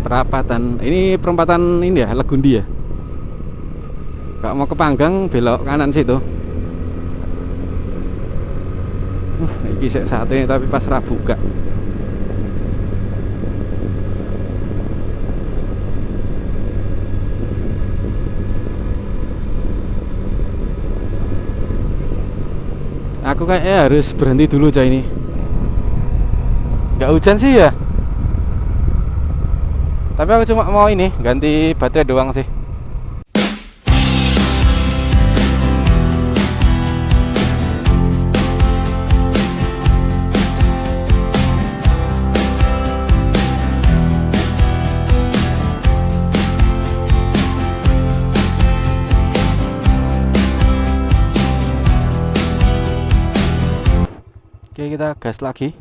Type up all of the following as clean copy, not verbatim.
perapatan. Ini perempatan ini ya, Legundi ya. Kalau mau ke Panggang belok kanan situ. Ini sik sate tapi pas ra buka. Aku kayaknya harus berhenti dulu coy ini. Gak hujan sih ya. Tapi aku cuma mau ini ganti baterai doang sih. Oke, kita gas lagi.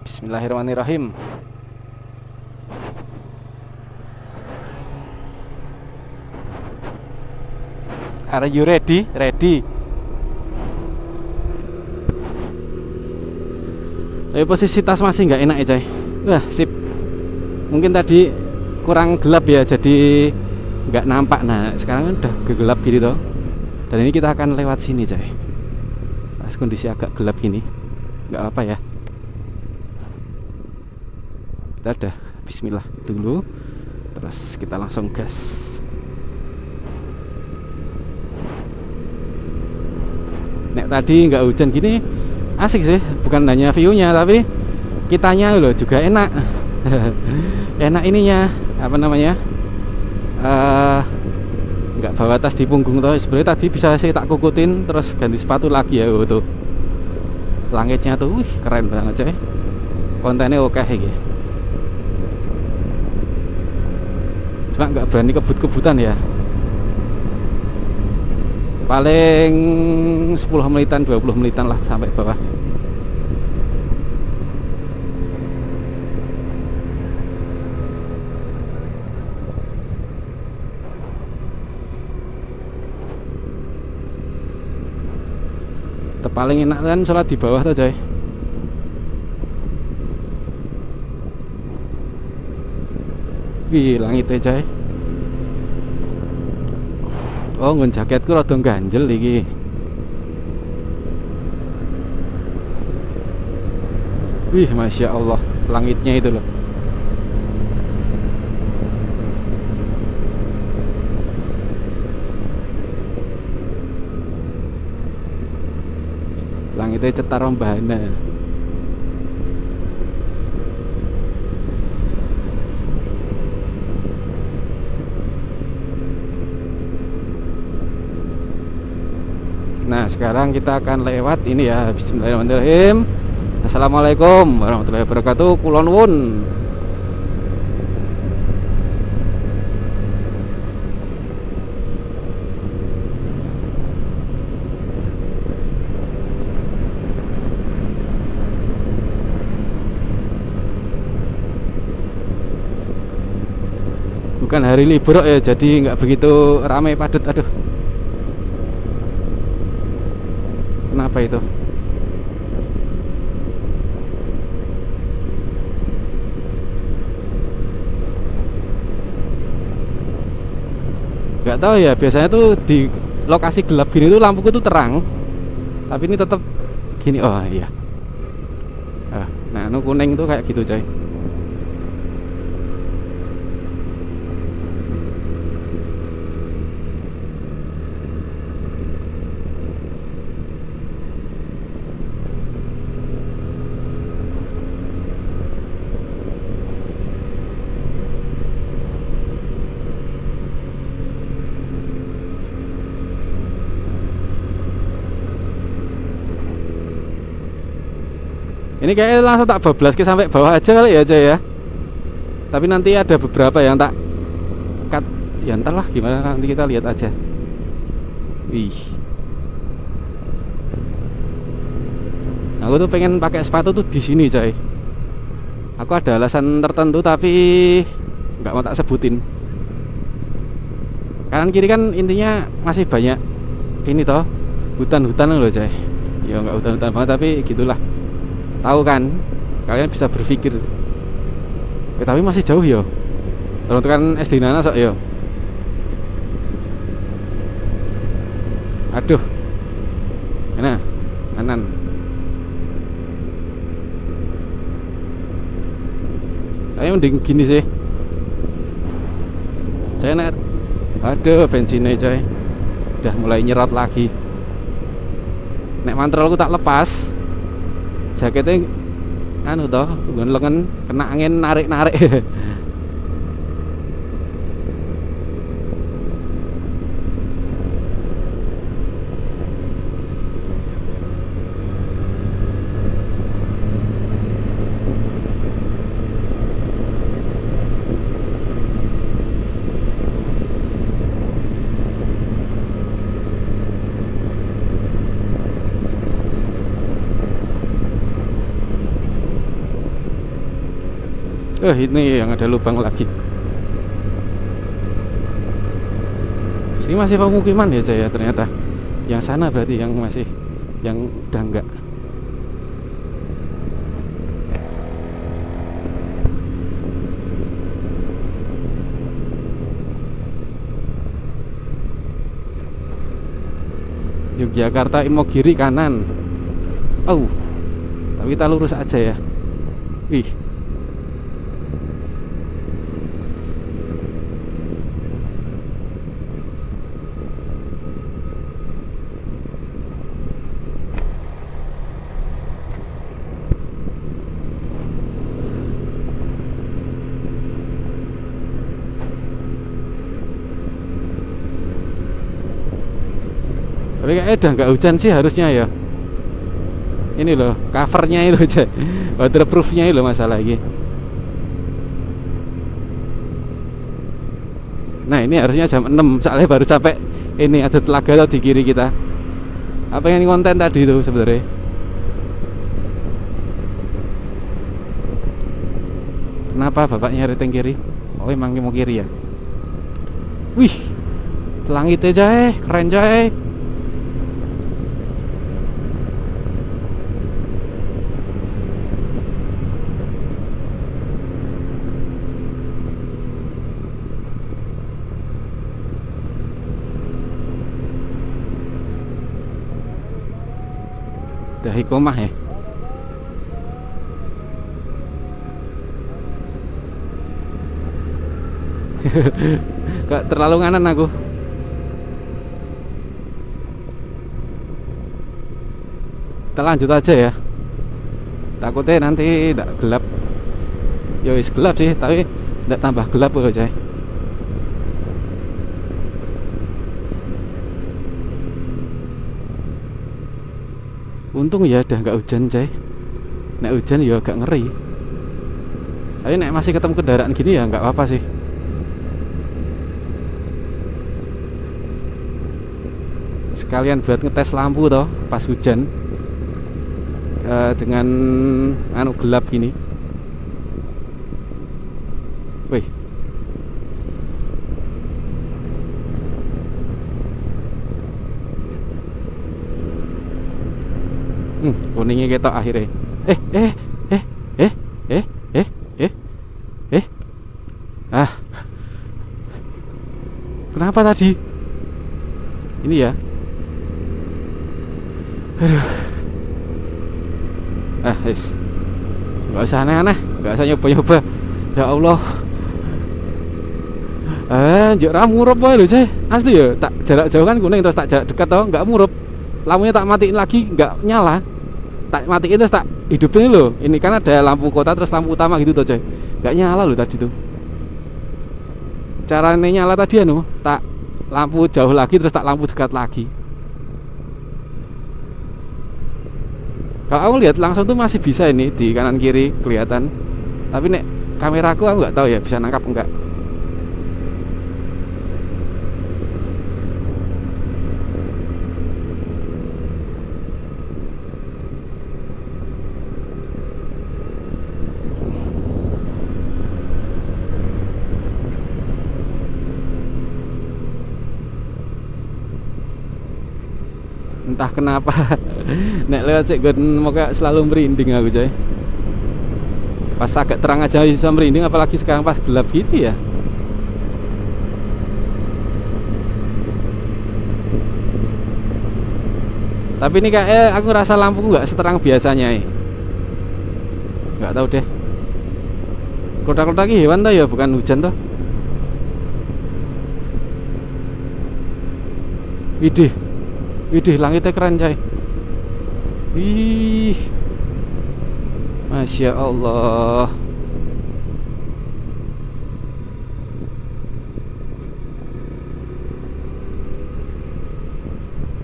Bismillahirrahmanirrahim. Are you ready? Ready. Tapi posisi tas masih nggak enak ya coy. Wah sip. Mungkin tadi kurang gelap ya, jadi nggak nampak. Nah sekarang kan udah gelap gitu toh. Dan ini kita akan lewat sini coy. Pas kondisi agak gelap gini, nggak apa ya. Kita udah bismillah dulu, terus kita langsung gas. Nek tadi nggak hujan gini asik sih, bukan hanya view-nya tapi kitanya loh juga enak. Enak ininya, apa namanya, nggak bawa tas di punggung tuh. Sebenarnya tadi bisa sih tak kukutin terus ganti sepatu lagi ya. Tuh langitnya tuh keren banget coy, kontennya oke gitu. Cuma nggak berani kebut-kebutan ya. Paling 10 menitan 20 menitan lah sampai bawah. Paling enak kan sholat di bawah tuh coy. Wih langitnya coy. Oh ngun jaketku rada ganjel iki. Wih masya Allah langitnya itu loh. Langitnya cetar rombahana. Nah sekarang kita akan lewat ini ya. Bismillahirrahmanirrahim. Assalamualaikum warahmatullahi wabarakatuh. Kulon wun. Bukan hari libur ya, jadi nggak begitu ramai padat. Aduh, kenapa itu? Nggak tahu ya, biasanya tuh di lokasi gelap gini tuh lampuku tuh terang, tapi ini tetap gini. Oh iya, nah kuning tuh kayak gitu coy. Ini kayaknya langsung tak bablas ke sampai bawah aja kali ya coy ya. Tapi nanti ada beberapa yang tak cut. Ya entar lah gimana, nanti kita lihat aja. Wih. Aku tuh pengen pakai sepatu tuh di sini coy. Aku ada alasan tertentu tapi nggak mau tak sebutin. Kanan kiri kan intinya masih banyak ini toh, hutan-hutan loh coy. Ya nggak hutan-hutan banget tapi gitulah. Tahu kan, kalian bisa berpikir. Tapi masih jauh ya. Terus kan SD Nana sok yo. Aduh. Mana? Kanan. Ayo mending gini sih. Saya nak. Aduh, bensinnya coy. Udah mulai nyerot lagi. Nek mantrolku tak lepas. Jaketnya anu toh, lengan kena angin narik-narik. Ini yang ada lubang lagi. Sini masih pemukiman ya Jaya ternyata. Yang sana berarti yang masih, yang udah enggak. Yogyakarta Imogiri kanan. Oh, tapi kita lurus aja ya. Wih. Tapi kayaknya udah nggak hujan sih harusnya ya. Ini loh covernya itu aja, waterproofnya itu loh masalah ini. Nah ini harusnya jam 6, soalnya baru sampai ini ada telaga di kiri kita. Apa yang konten tadi itu sebenarnya? Kenapa bapaknya rating kiri? Oh emang mau kiri ya? Wih, langitnya coy, keren coy. Udah ikomah ya. Kok terlalu nganan aku. Kita lanjut aja ya. Takutnya nanti tidak gelap. Ya wis gelap sih, tapi tidak tambah gelap kok coy. Untung ya udah nggak hujan coy. Nek hujan ya agak ngeri. Tapi nek masih ketemu kendaraan gini ya nggak apa-apa sih. Sekalian buat ngetes lampu toh pas hujan, dengan anu gelap gini. Wih. Kuningnya ketok akhirnya. Kenapa tadi? Ini ya. Aduh. Wis. Enggak usah aneh-aneh, enggak usah nyoba-nyoba. Ya Allah. Njok ra murup wae lho, Ceh. Asli ya, tak jarak jauh kan kuning terus tak jarak dekat toh, enggak murup. Lampunya tak matiin lagi, enggak nyala. Tak matiin terus tak hidupin loh. Ini kan ada lampu kota terus lampu utama gitu toh, Coy. Enggak nyala loh tadi tuh. Caranya nyala tadi anu, tak lampu jauh lagi terus tak lampu dekat lagi. Kalau aku lihat langsung tuh masih bisa ini di kanan kiri kelihatan. Tapi nek kameraku aku nggak tahu ya bisa nangkap enggak. Entah kenapa nek lewat sik moga selalu merinding aku coy. Pas agak terang aja bisa merinding, apalagi sekarang pas gelap gini ya. Tapi ini kayak aku rasa lampu nggak seterang biasanya nggak tahu deh. Kotak-kotak ini hewan toh ya, bukan hujan toh. Widih, widih, langitnya keren coy. Wih, Masya Allah.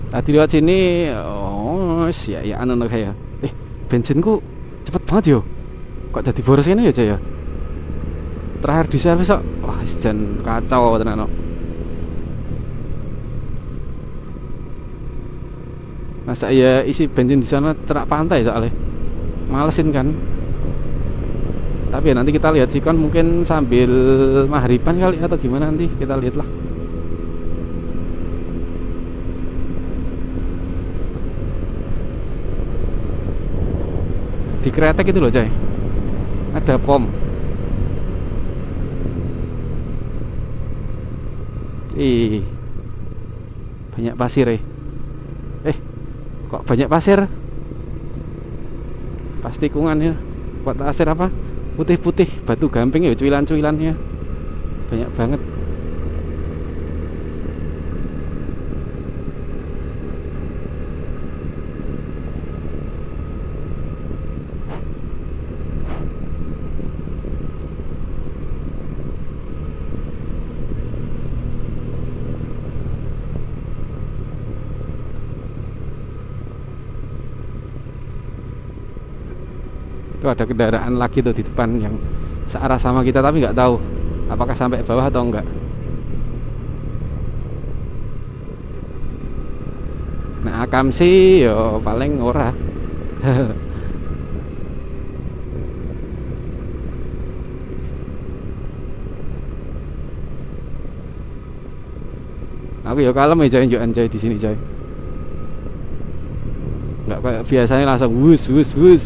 Tadi lewat sini, oh ya anu kayak, bensinku cepet banget yo. Kok jadi boros ini ya coy ya. Terakhir di servis kok, wah jan kacau tenan kok. Masa ya isi bensin di sana cerak pantai soalnya, malesin kan. Tapi ya nanti kita lihat sih kan, mungkin sambil maghriban kali atau gimana, nanti kita lihat lah. Di Kretek itu loh coy, ada pom. Banyak pasir kok banyak pasir? Pasti tikungan ya. Kok pasir apa? Putih-putih, batu gamping ya, cuilan-cuilannya banyak banget. Itu ada kendaraan lagi tuh di depan yang searah sama kita, tapi nggak tahu apakah sampai bawah atau enggak. Nah akam sih yo paling ora. Aku ya kalem aja coy di sini coy. Nggak kayak biasanya langsung wus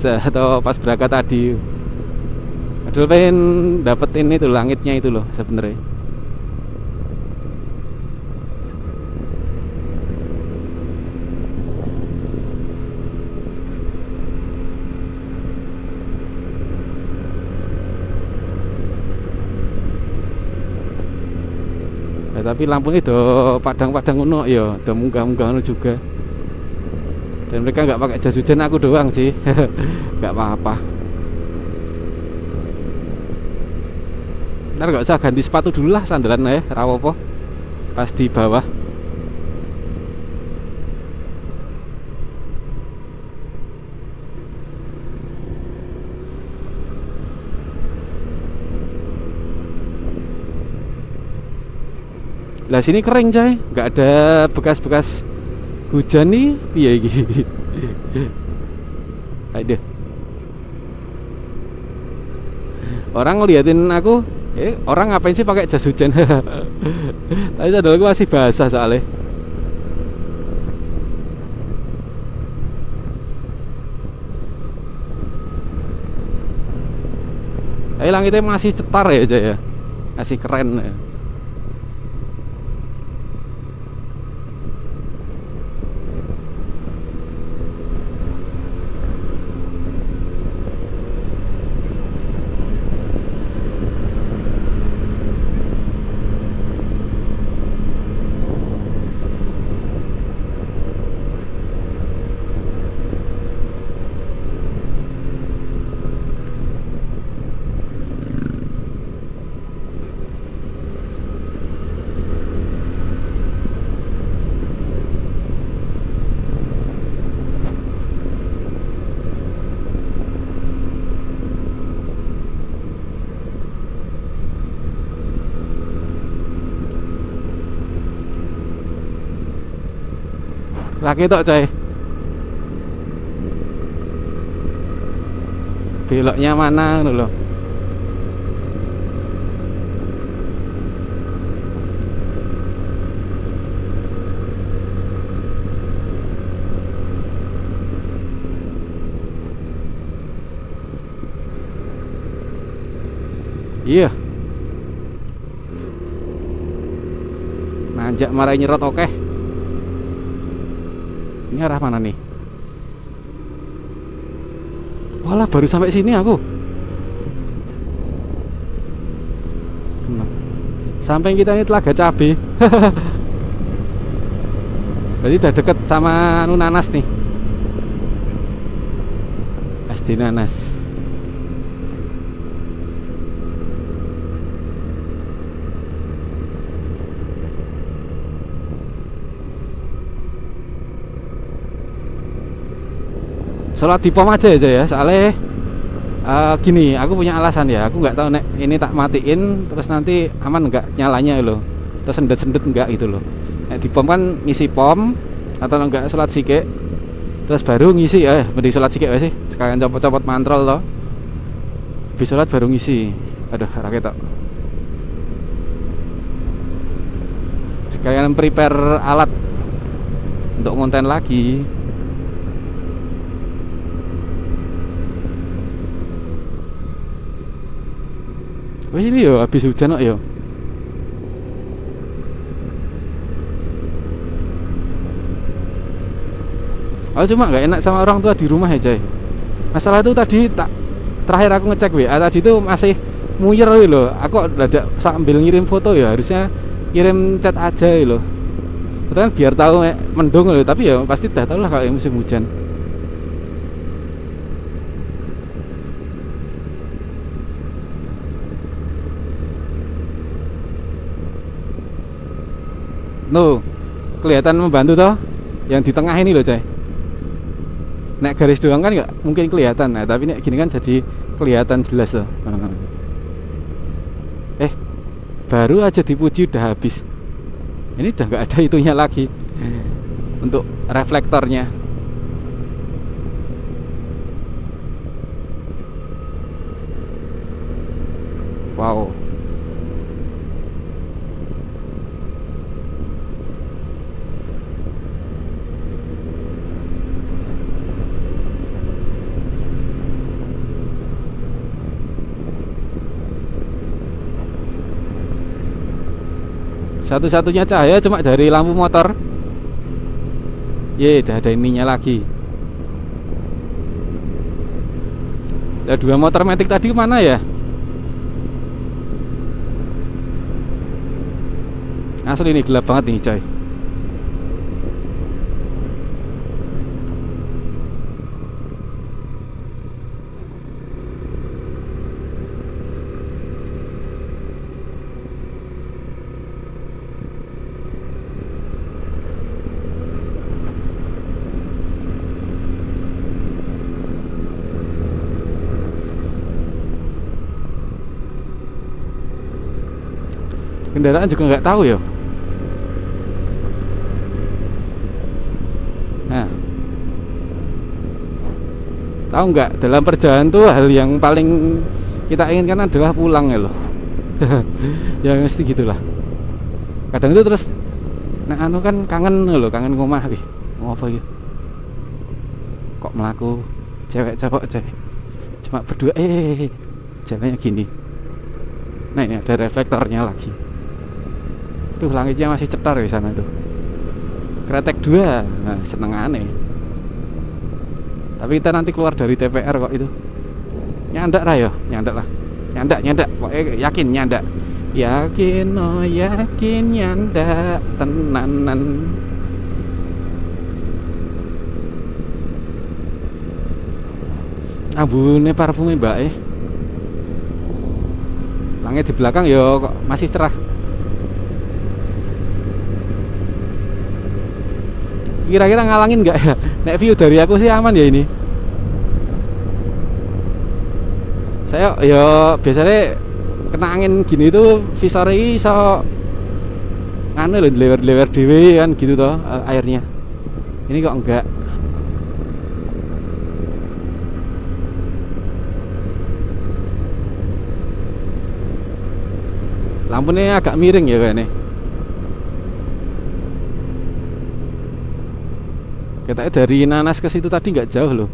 atau pas berangkat tadi. Padahal pengen dapetin itu langitnya itu loh sebenarnya. Ya, tapi lampunya itu padang-padang kuno ya, udah munggah-munggah juga. Dan mereka nggak pakai jas hujan, aku doang sih. Nggak apa-apa. Ntar nggak usah ganti sepatu dulu lah, sandalan ya rawopo pas di bawah. Lah sini kering coy, nggak ada bekas-bekas hujan nih, piye iki. Aduh. Orang ngeliatin aku, orang ngapain sih pakai jas hujan? Tapi sandalku masih basah soalnya. Langitnya masih cetar ya coy ya, masih keren ya. Laki tok coy. Beloknya mana loh. Iya. Nanjak marai nyerot oke. Ini arah mana nih? Walah, baru sampai sini aku. Nah, sampai kita ini Telaga Cabe. Berarti udah deket sama Nanas nih. SD Nanas. Sholat di pom aja ya, soalnya gini, aku punya alasan ya. Aku nggak tahu nek ini tak matiin terus nanti aman nggak nyalanya loh, terus sendet-sendet nggak gitu loh. Nek di pom kan ngisi pom atau enggak sholat sikik terus baru ngisi, mending sholat sikik sih sekalian copot-copot mantrol loh, habis sholat baru ngisi. Aduh, rakyat tok sekalian prepare alat untuk ngonten lagi. Wes ini yo habis hujan kok yo. Oh, cuma nggak enak sama orang tua di rumah ya, Jay. Masalah itu tadi terakhir aku ngecek WA tadi itu masih muyer loh. Aku udah sambil ngirim foto ya, harusnya kirim chat aja loh. Betul kan, biar tahu mendung loh, tapi ya pasti udah tahu lah kalau musim hujan. No, kelihatan membantu toh yang di tengah ini loh, Cay. Nek garis doang kan nggak mungkin kelihatan, nah tapi nek gini kan jadi kelihatan jelas loh. Baru aja dipuji udah habis. Ini udah nggak ada itunya lagi untuk reflektornya. Wow. Satu-satunya cahaya cuma dari lampu motor. Udah ada ininya lagi. Ada 2 motor matic tadi kemana ya? Asli ini gelap banget nih, coy. Kendaraan juga nggak tahu ya. Nah, tahu nggak, dalam perjalanan tuh hal yang paling kita inginkan adalah pulang ya loh. Ya mesti gitulah. Kadang itu terus, nah anu kan kangen loh, kangen ngomah wih. Mau apa gitu? Kok melaku cewek cowok cewek cuma berdua, jalannya gini. Nah ini ada reflektornya lagi. Tuh langitnya masih cetar di sana tuh. Kretek 2, nah, seneng aneh. Tapi kita nanti keluar dari TPR kok itu. Nyandak lah yo, nyandak lah. Nyandak. Pokoknya yakin nyandak. Yakin, oh yakin nyandak tenanan. Ambune parfumnya mbak langit di belakang yo kok masih cerah. Kira-kira ngalangin nggak ya? Nek view dari aku sih aman ya ini. Saya ya biasanya kena angin gini itu visornya iso nganu loh, lewer-lewer dewe kan gitu toh airnya. Ini kok enggak. Lampunya agak miring ya kayaknya. Katanya dari Nanas ke situ tadi nggak jauh loh.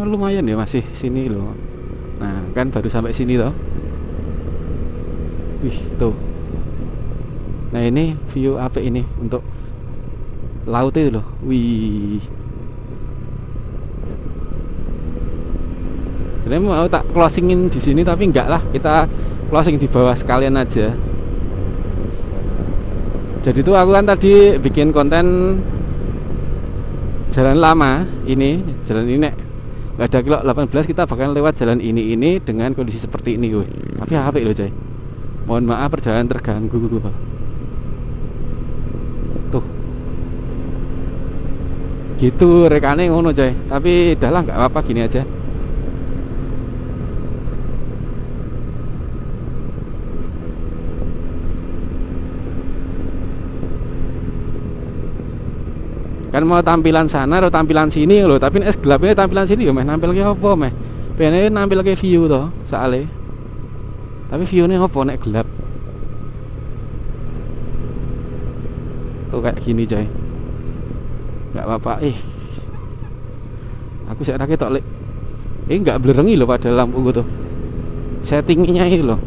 Lumayan ya, masih sini loh. Nah kan baru sampai sini toh. Wih tuh. Nah ini view apa ini untuk laut itu loh. Wih. Jadi mau tak closingin di sini tapi enggak lah, kita closing di bawah sekalian aja. Jadi tuh aku kan tadi bikin konten jalan lama ini, jalan ini nggak ada kilo 18 kita bakal lewat jalan ini dengan kondisi seperti ini, woy. Tapi HP loh coy. Mohon maaf perjalanan terganggu. Tuh. Gitu rekane ngono coy. Tapi udahlah nggak apa-apa gini aja. Kan mau tampilan sana atau tampilan sini loh, tapi es gelap ini tampilan sini ya meh nampil ke apa meh, pengen nampil ke view toh soalnya, tapi view ini apa nek gelap tuh kayak gini coy, nggak apa-apa. Aku saya tok lek nggak blerengi loh pada lampu gue tuh, settingnya ini loh.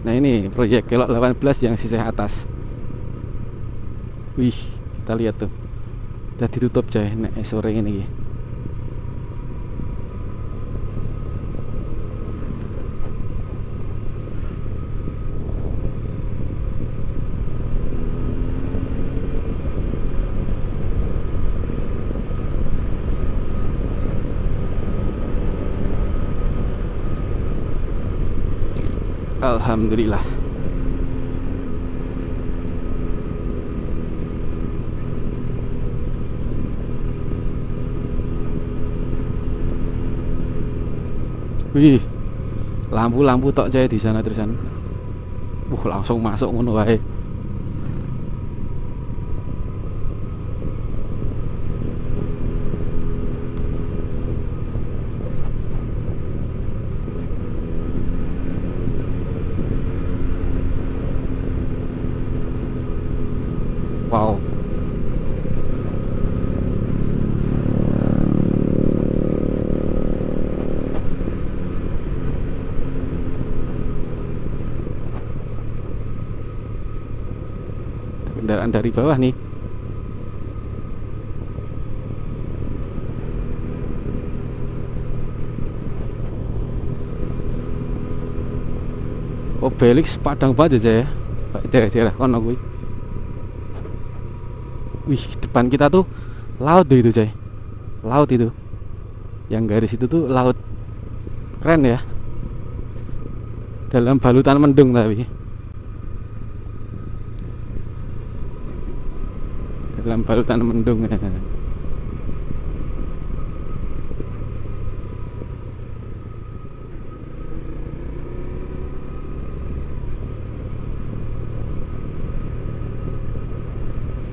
Nah ini proyek kelok 18 yang sisi atas. Wih, kita lihat tuh. Udah ditutup coy nek sore ini. Alhamdulillah. Wih, lampu-lampu tok coy di sana terusan. Langsung masuk ngono wae. Wow. Kendaraan dari bawah nih. Obelix padang banget aja ya. Daerah-daerah kono kuwi. Wih, depan kita tuh laut tuh itu coy. Laut itu. Yang garis itu tuh laut. Keren ya. Dalam balutan mendung tapi. Dalam balutan mendung.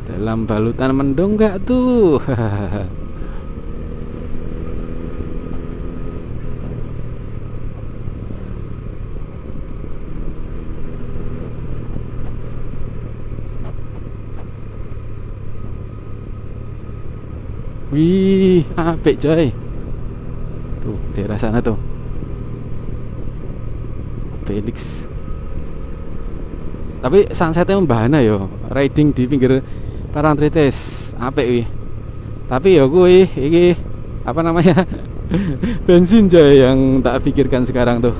Dalam balutan mendung gak tuh? Wih, apik coy. Tuh, daerah sana tuh. Felix. Tapi sunsetnya membahana yo, riding di pinggir Parangtritis, apik wih. Tapi ya gue iki apa namanya? Bensin coy yang tak pikirkan sekarang tuh.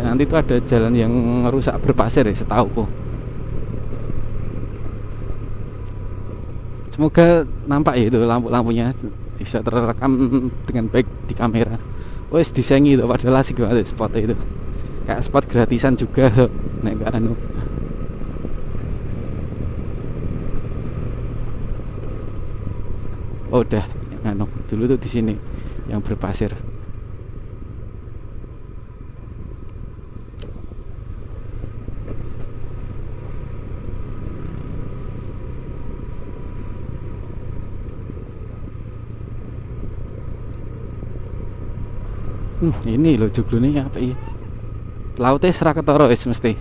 Nanti tuh ada jalan yang rusak berpasir ya setauku. Semoga nampak ya itu lampu-lampunya bisa terekam dengan baik di kamera. Wes disengi tuh padahal asik banget spotnya itu. Kayak spot gratisan juga tuh. Nek gak anu. Oh udah anu dulu tuh di sini yang berpasir. Ini loh joglo nih apa ini? Lautnya serak ketara wis mesti.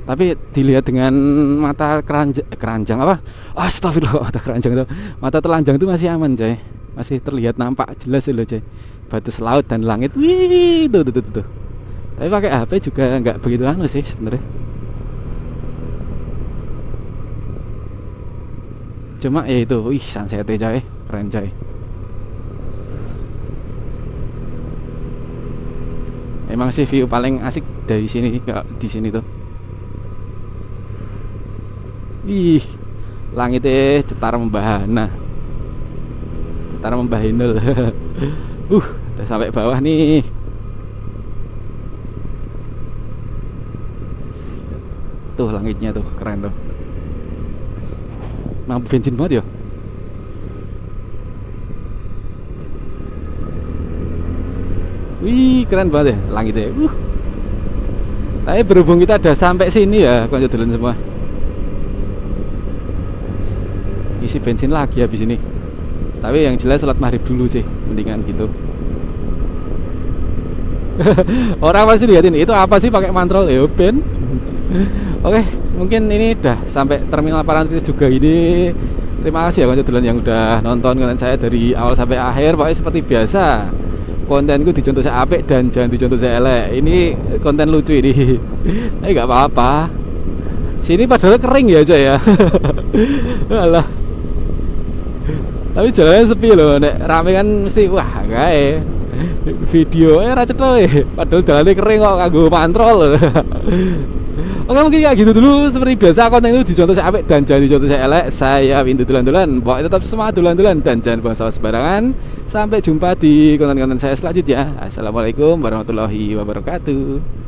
Tapi dilihat dengan mata keranjang apa? Astagfirullah, mata keranjang itu. Mata telanjang itu masih aman, coy. Masih terlihat nampak jelas loh, coy. Batas laut dan langit. Wih, tuh. Tapi pakai HP juga nggak begitu anu sih sebenarnya. Cuma ya itu, wih sunsetnya coy, keren coy. Emang sih view paling asik dari sini, di sini tuh. Ih, langitnya cetar membahana, cetar membahinul. Udah sampai bawah nih. Tuh langitnya tuh keren tuh. Mampu bensin banget ya. Wih keren banget ya langitnya. Tapi berhubung kita udah sampai sini ya, konco dolan semua. Isi bensin lagi habis ini. Tapi yang jelas sholat maghrib dulu sih, mendingan gitu. Orang pasti liatin itu apa sih pakai mantrol ya ben. Oke, mungkin ini udah sampai terminal Parangtritis juga ini. Terima kasih ya konco dolan yang udah nonton konten saya dari awal sampai akhir. Pokoknya seperti biasa, kontenku dicontoh saya apik dan jangan dicontoh saya elek. Ini konten lucu ini. Tapi nggak apa-apa. Sini padahal kering ya coy ya. Alah. Tapi jalannya sepi loh. Nek rame kan mesti wah gae. Video ra cetha padahal jalannya kering kok kanggo mantrol. Oke mungkin kayak gitu dulu. Seperti biasa konten itu dicontoh saya apik dan jangan dicontoh saya elek. Saya Windu Dulan-Dulan. Pokoknya tetap semangat dulan-dulan dan jangan buang sampah sembarangan. Sampai jumpa di konten-konten saya selanjutnya. Assalamualaikum warahmatullahi wabarakatuh.